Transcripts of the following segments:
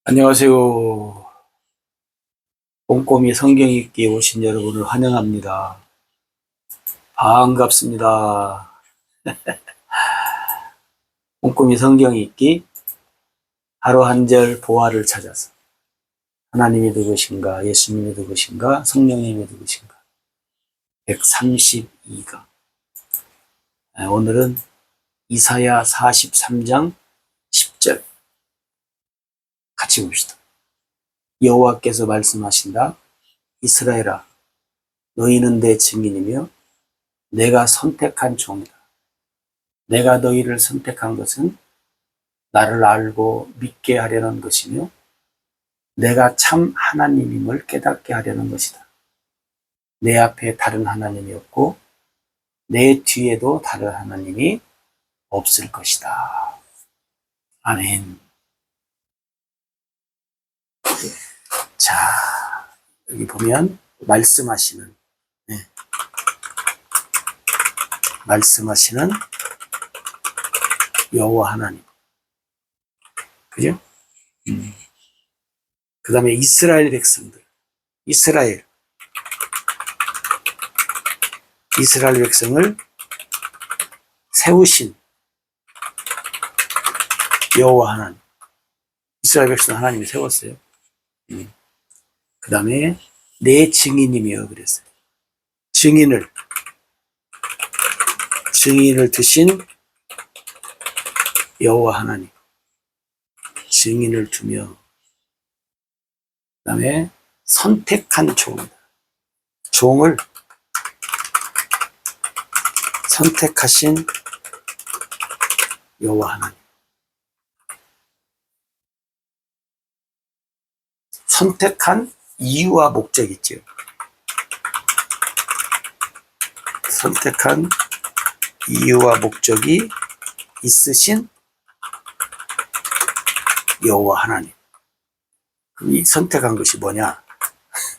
안녕하세요. 꼼꼼히 성경 읽기에 오신 여러분을 환영합니다. 반갑습니다. 꼼꼼히 성경 읽기 하루 한 절 보화를 찾아서 하나님이 누구신가, 예수님이 누구신가, 성령님이 누구신가 132강. 오늘은 이사야 43장 10절 같이 봅시다. 여호와께서 말씀하신다. 이스라엘아, 너희는 내 증인이며 내가 선택한 종이다. 내가 너희를 선택한 것은 나를 알고 믿게 하려는 것이며 내가 참 하나님임을 깨닫게 하려는 것이다. 내 앞에 다른 하나님이 없고 내 뒤에도 다른 하나님이 없을 것이다. 아멘. 자, 여기 보면 말씀하시는 여호와 하나님, 그죠? 그 다음에 이스라엘 백성들, 이스라엘 백성을 세우신 여호와 하나님, 이스라엘 백성 하나님이 세웠어요. 그 다음에 내 증인이며 그랬어요. 증인을 두신 여호와 하나님, 증인을 두며 그 다음에 선택한 종이다. 종을 선택하신 여호와 하나님. 선택한 이유와 목적이 있죠. 선택한 이유와 목적이 있으신 여호와 하나님. 그럼 이 선택한 것이 뭐냐?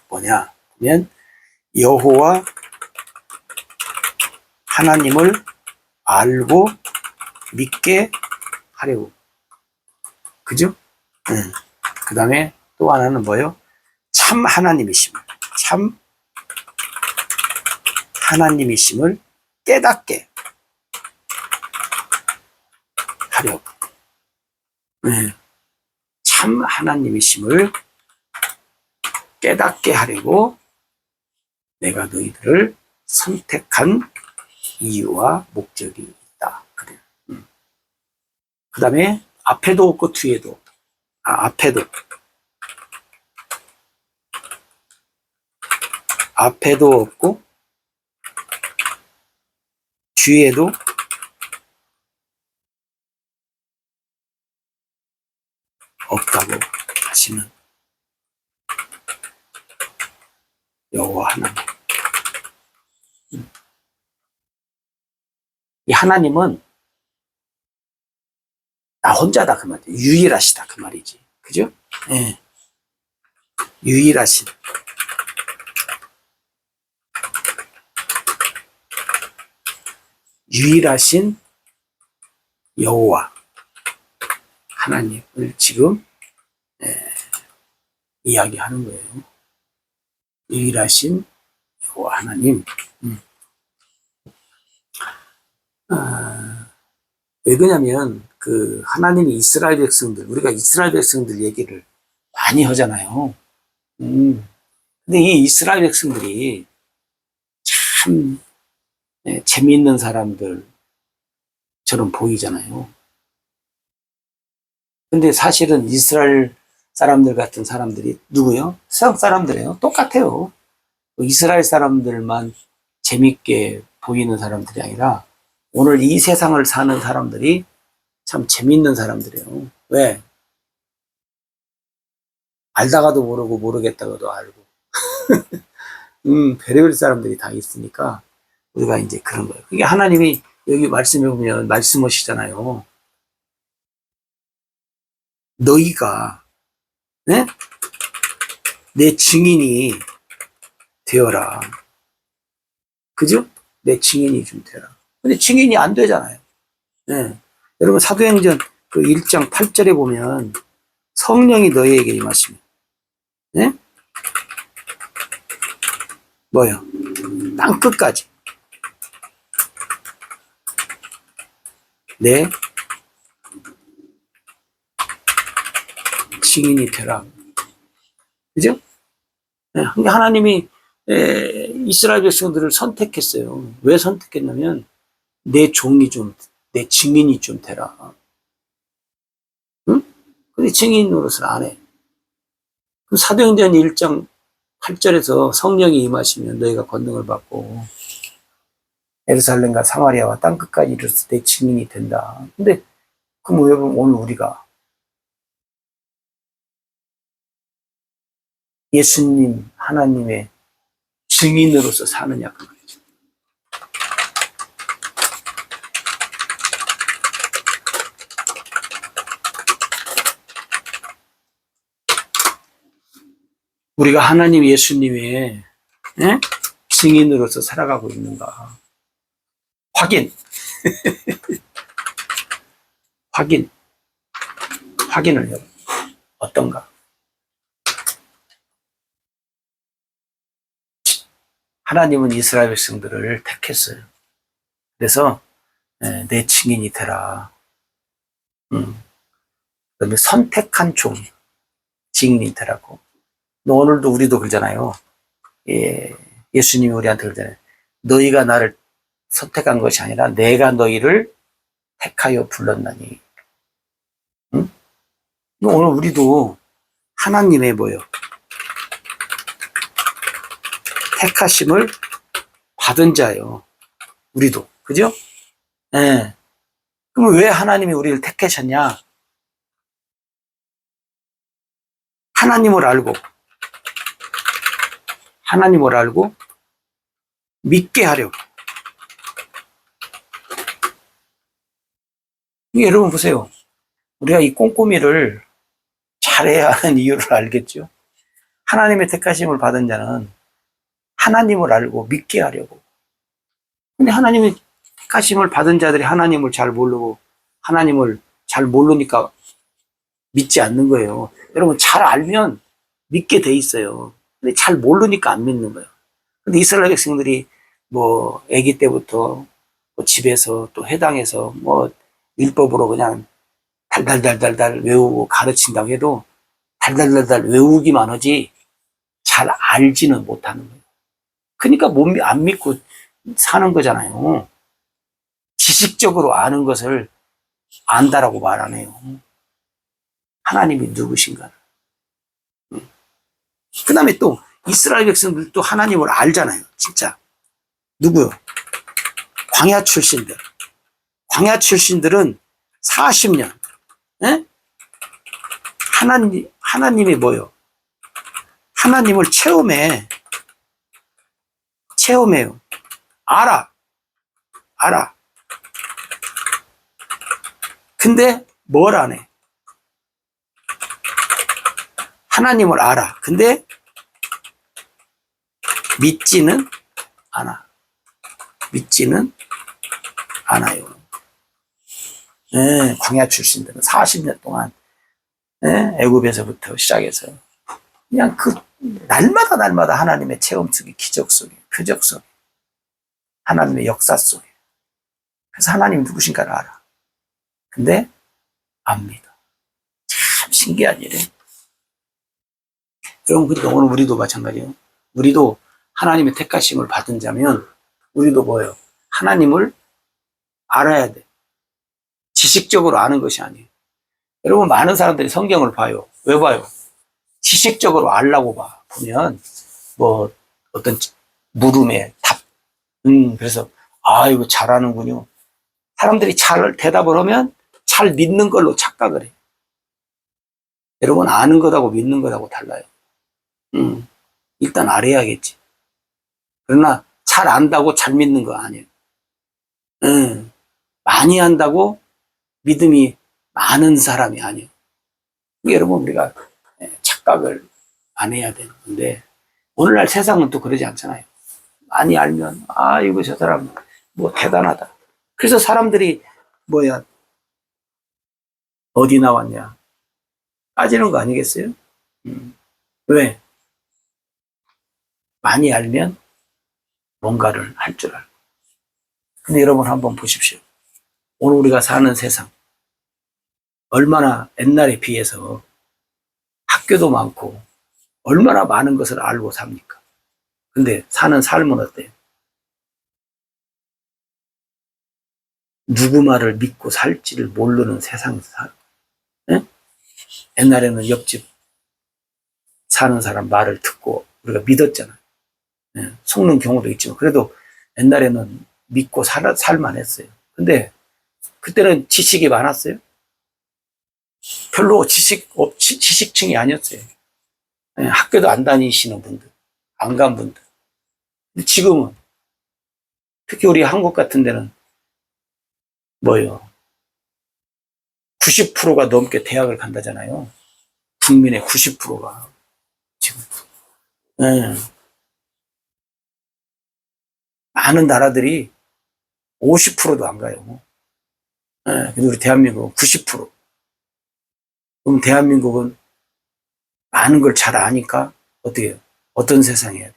그러면 여호와 하나님을 알고 믿게 하려고. 그죠? 그 다음에 또 하나는 뭐예요? 참 하나님이심을 깨닫게 하려고. 참 하나님이심을 깨닫게 하려고 내가 너희들을 선택한 이유와 목적이 있다. 그래요. 그 다음에 앞에도 없고 뒤에도 없다. 앞에도 없고 뒤에도 없다고 하시는 여호와 하나님. 이 하나님은 나 혼자다 그 말이지. 유일하시다 그 말이지. 그죠? 예. 유일하신 여호와 하나님을 지금 이야기하는 거예요. 유일하신 여호와 하나님. 왜 그러냐면 그 하나님이 이스라엘 백성들, 우리가 이스라엘 백성들 얘기를 많이 하잖아요. 근데 이 이스라엘 백성들이 참 재미있는 사람들처럼 보이잖아요. 근데 사실은 이스라엘 사람들 같은 사람들이 누구요? 세상 사람들이에요. 똑같아요. 이스라엘 사람들만 재밌게 보이는 사람들이 아니라 오늘 이 세상을 사는 사람들이 참 재밌는 사람들이에요. 왜? 알다가도 모르고 모르겠다가도 알고 별의별 사람들이 다 있으니까 우리가 이제 그런 거예요. 그게 하나님이 여기 말씀해 보면 말씀하시잖아요. 너희가 내 증인이 되어라. 그죠? 내 증인이 좀 되라. 근데 증인이 안 되잖아요. 여러분 사도행전 그 1장 8절에 보면 성령이 너희에게 임하시면, 예? 뭐요? 땅 끝까지 내 증인이 되라. 그죠? 예, 하나님이 이스라엘 백성들을 선택했어요. 왜 선택했냐면 내 종이 좀, 내 증인이 좀 되라. 응? 근데 증인 노릇을 안 해. 그럼 사도행전 1장 8절에서 성령이 임하시면 너희가 권능을 받고 예루살렘과 사마리아와 땅끝까지 이르렀을 때 증인이 된다. 근데 그럼 왜 오늘 우리가 예수님 하나님의 증인으로서 사느냐 그 말이죠. 우리가 하나님 예수님의 증인으로서 살아가고 있는가 확인 확인을 해요. 어떤가? 하나님은 이스라엘 백성들을 택했어요. 그래서 내 증인이 되라. 그다음에 선택한 종 증인이 되라고. 오늘도 우리도 그러잖아요. 예수님이 우리한테 그러잖아요. 너희가 나를 선택한 것이 아니라 내가 너희를 택하여 불렀나니. 응? 오늘 우리도 하나님의 뭐요? 택하심을 받은 자예요. 우리도. 그죠? 예. 그럼 왜 하나님이 우리를 택하셨냐? 하나님을 알고 믿게 하려고. 여러분 보세요. 우리가 이 꼼꼼이를 잘해야 하는 이유를 알겠죠? 하나님의 택하심을 받은 자는 하나님을 알고 믿게 하려고. 근데 하나님의 택하심을 받은 자들이 하나님을 잘 모르고 하나님을 잘 모르니까 믿지 않는 거예요. 여러분 잘 알면 믿게 돼 있어요. 근데 잘 모르니까 안 믿는 거예요. 근데 이스라엘 백성들이 뭐 아기 때부터 뭐 집에서 또 회당에서 뭐 율법으로 그냥 달달달달달 외우고 가르친다고 해도 달달달달 외우기만 하지 잘 알지는 못하는 거예요. 그러니까 안 믿고 사는 거잖아요. 지식적으로 아는 것을 안다라고 말 안 해요. 하나님이 누구신가. 그 다음에 또 이스라엘 백성들도 하나님을 알잖아요. 진짜. 누구요? 광야 출신들은 40년 하나님이 뭐요? 하나님을 체험해요. 알아. 근데 뭘 안 해? 하나님을 알아. 근데 믿지는 않아요. 광야 출신들은 40년 동안 애굽에서부터 시작해서 그냥 그 날마다 하나님의 체험 속에, 기적 속에, 표적 속에, 하나님의 역사 속에. 그래서 하나님이 누구신가를 알아. 근데 안 믿어. 참 신기한 일이에요. 여러분, 그러니까 오늘 우리도 마찬가지예요. 우리도 하나님의 택하심을 받은 자면 우리도 뭐예요? 하나님을 알아야 돼. 지식적으로 아는 것이 아니에요. 여러분, 많은 사람들이 성경을 봐요. 왜 봐요? 지식적으로 알라고 봐. 보면 뭐 어떤 물음에 답. 그래서 이거 잘하는군요. 사람들이 잘 대답을 하면 잘 믿는 걸로 착각을 해요. 여러분, 아는 것하고 믿는 것하고 달라요. 일단 알아야겠지. 그러나 잘 안다고 잘 믿는 거 아니에요. 많이 안다고 믿음이 많은 사람이 아니에요. 여러분, 우리가 착각을 안 해야 되는 건데, 오늘날 세상은 또 그러지 않잖아요. 많이 알면, 이거 저 사람 뭐 대단하다. 그래서 사람들이 어디 나왔냐? 빠지는 거 아니겠어요? 왜? 많이 알면 뭔가를 할 줄 알고. 근데 여러분 한번 보십시오. 오늘 우리가 사는 세상 얼마나 옛날에 비해서 학교도 많고 얼마나 많은 것을 알고 삽니까? 근데 사는 삶은 어때요? 누구 말을 믿고 살지를 모르는 세상에서 살아. 예? 옛날에는 옆집 사는 사람 말을 듣고 우리가 믿었잖아요. 예, 속는 경우도 있지만 그래도 옛날에는 믿고 살만했어요. 근데 그때는 지식이 많았어요. 별로 지식층이 아니었어요. 예, 학교도 안 다니시는 분들, 안 간 분들. 근데 지금은 특히 우리 한국 같은 데는 뭐요? 90%가 넘게 대학을 간다잖아요. 국민의 90%가 지금. 예. 많은 나라들이 50%도 안 가요. 예, 근데 우리 대한민국은 90%. 그럼 대한민국은 많은 걸 잘 아니까 어떻게 해요? 어떤 세상이에요?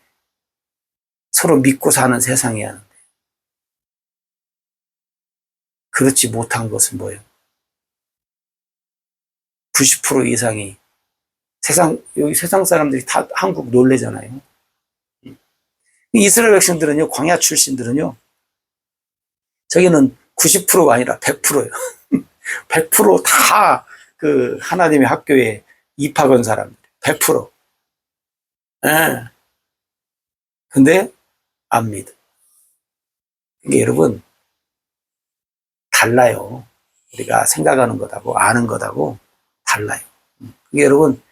서로 믿고 사는 세상이야 하는데 그렇지 못한 것은 뭐예요? 90% 이상이 여기 세상 사람들이 다 한국 놀래잖아요. 이스라엘 백성들은요, 광야 출신들은요, 저기는 90%가 아니라 100%예요. 100%다 그 하나님의 학교에 입학 온 사람들. 100%. 예. 근데 안 믿어. 이게 여러분, 달라요. 우리가 생각하는 것하고 아는 것하고 달라요. 이게 여러분,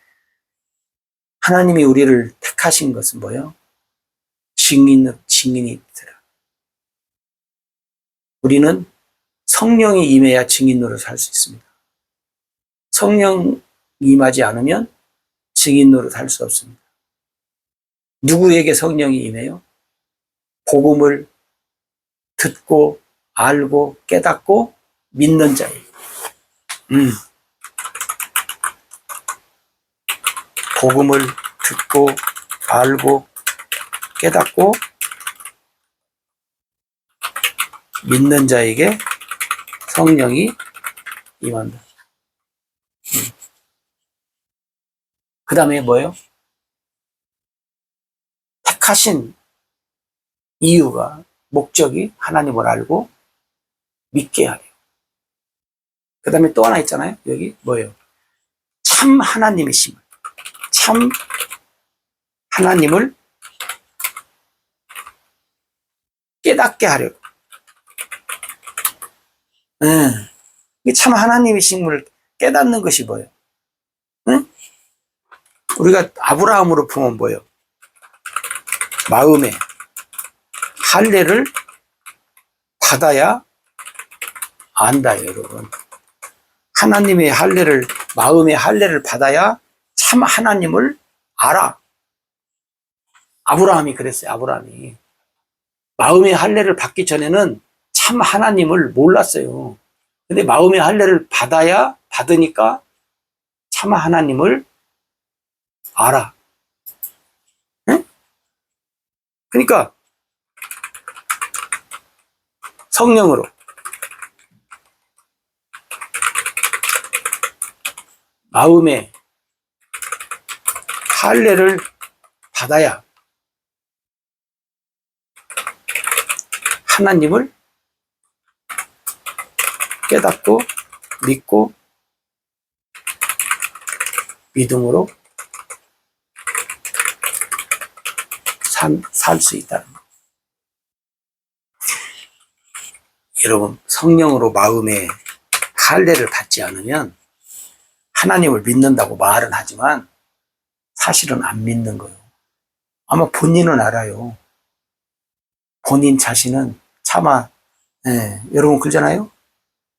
하나님이 우리를 택하신 것은 뭐예요? 증인이 되라. 우리는 성령이 임해야 증인으로 살 수 있습니다. 성령 임하지 않으면 증인으로 살 수 없습니다. 누구에게 성령이 임해요? 복음을 듣고 알고 깨닫고 믿는 자예요. 복음을 듣고 알고 깨닫고 믿는 자에게 성령이 임한다. 그 다음에 뭐예요? 택하신 이유가 목적이 하나님을 알고 믿게 하래요. 그 다음에 또 하나 있잖아요. 여기 뭐예요? 참 하나님이심을, 참 하나님을 깨닫게 하려고. 참 하나님이심을 깨닫는 것이 뭐예요? 응? 우리가 아브라함으로 보면 뭐예요? 마음에 할례를 받아야 안다, 여러분. 하나님의 할례를, 마음의 할례를 받아야 참 하나님을 알아. 아브라함이 그랬어요, 아브라함이. 마음의 할례를 받기 전에는 참 하나님을 몰랐어요. 근데 마음의 할례를 받으니까 참 하나님을 알아. 응? 그러니까 성령으로 마음의 할례를 받아야 하나님을 깨닫고 믿고 믿음으로 살 수 있다는 것. 여러분, 성령으로 마음의 할례를 받지 않으면 하나님을 믿는다고 말은 하지만 사실은 안 믿는 거예요. 아마 본인은 알아요. 본인 자신은 차마 여러분 그러잖아요.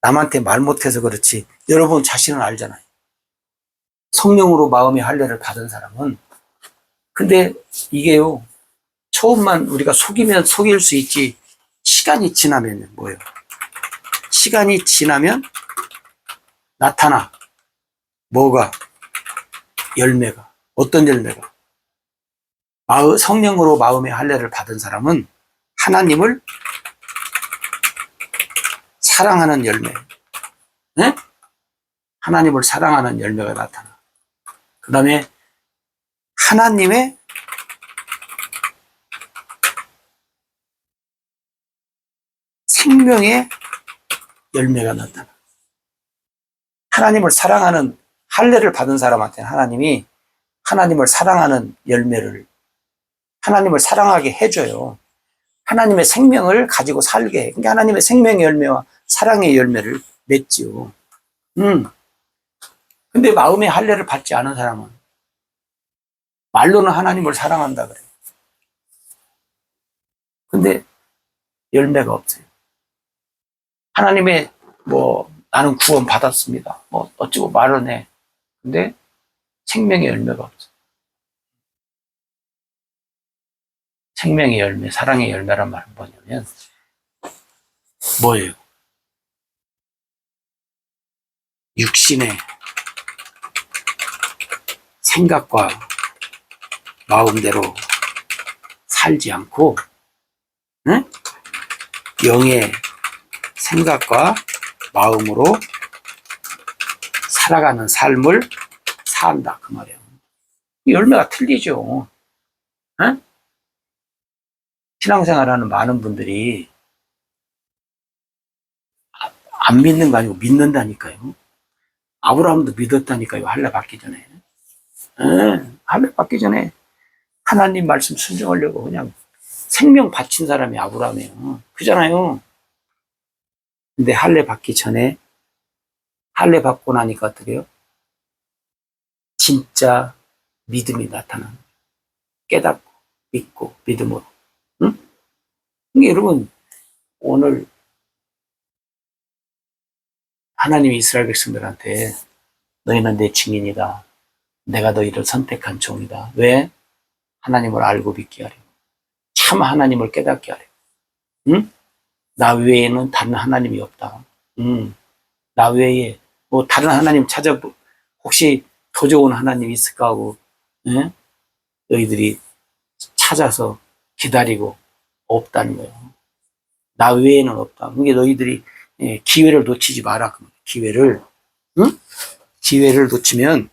남한테 말 못해서 그렇지 여러분 자신은 알잖아요. 성령으로 마음의 할례를 받은 사람은. 근데 이게요, 처음만 우리가 속이면 속일 수 있지 시간이 지나면 뭐예요? 시간이 지나면 나타나. 뭐가? 열매가. 어떤 열매가? 성령으로 마음의 할례를 받은 사람은 하나님을 사랑하는 열매. 네? 하나님을 사랑하는 열매가 나타나. 그 다음에 하나님의 생명의 열매가 나타나. 하나님을 사랑하는 할례를 받은 사람한테는 하나님이 하나님을 사랑하는 열매를, 하나님을 사랑하게 해줘요. 하나님의 생명을 가지고 살게 해. 그러니까 하나님의 생명의 열매와 사랑의 열매를 맺지요. 근데 마음의 할례를 받지 않은 사람은 말로는 하나님을 사랑한다 그래요. 근데 열매가 없어요. 하나님의 나는 구원 받았습니다. 어쩌고 말은 해. 근데 생명의 열매가 없어요. 생명의 열매, 사랑의 열매란 말은 뭐냐면 뭐예요? 육신의 생각과 마음대로 살지 않고, 응? 영의 생각과 마음으로 살아가는 삶을 산다 그 말이에요. 열매가 틀리죠. 응? 신앙생활하는 많은 분들이 안 믿는 거 아니고 믿는다니까요. 아브라함도 믿었다니까요. 할례 받기 전에. 할례 받기 전에 하나님 말씀 순종하려고 그냥 생명 바친 사람이 아브라함이에요. 그잖아요. 근데 할례 받기 전에, 할례 받고 나니까 어떻게 해요? 진짜 믿음이 나타나는, 깨닫고 믿고 믿음으로. 응? 그러니까 여러분, 오늘 하나님이 이스라엘 백성들한테 너희는 내 증인이다. 내가 너희를 선택한 종이다. 왜? 하나님을 알고 믿게 하려. 참 하나님을 깨닫게 하려. 응? 나 외에는 다른 하나님이 없다. 나 외에 다른 하나님 혹시 더 좋은 하나님 있을까 하고, 응? 너희들이 찾아서 기다리고 없다는 거예요. 나 외에는 없다. 그게 너희들이 기회를 놓치지 마라. 기회를, 응? 기회를 놓치면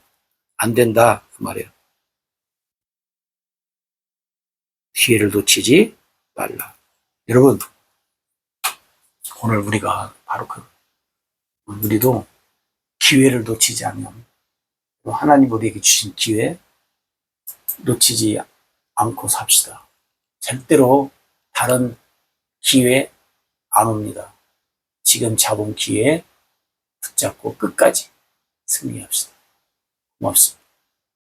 안 된다. 그 말이에요. 기회를 놓치지 말라. 여러분, 오늘 우리가 바로 우리도 기회를 놓치지 않으면, 하나님 우리에게 주신 기회 놓치지 않고 삽시다. 절대로 다른 기회 안 옵니다. 지금 잡은 기회 붙잡고 끝까지 승리합시다. 고맙습니다.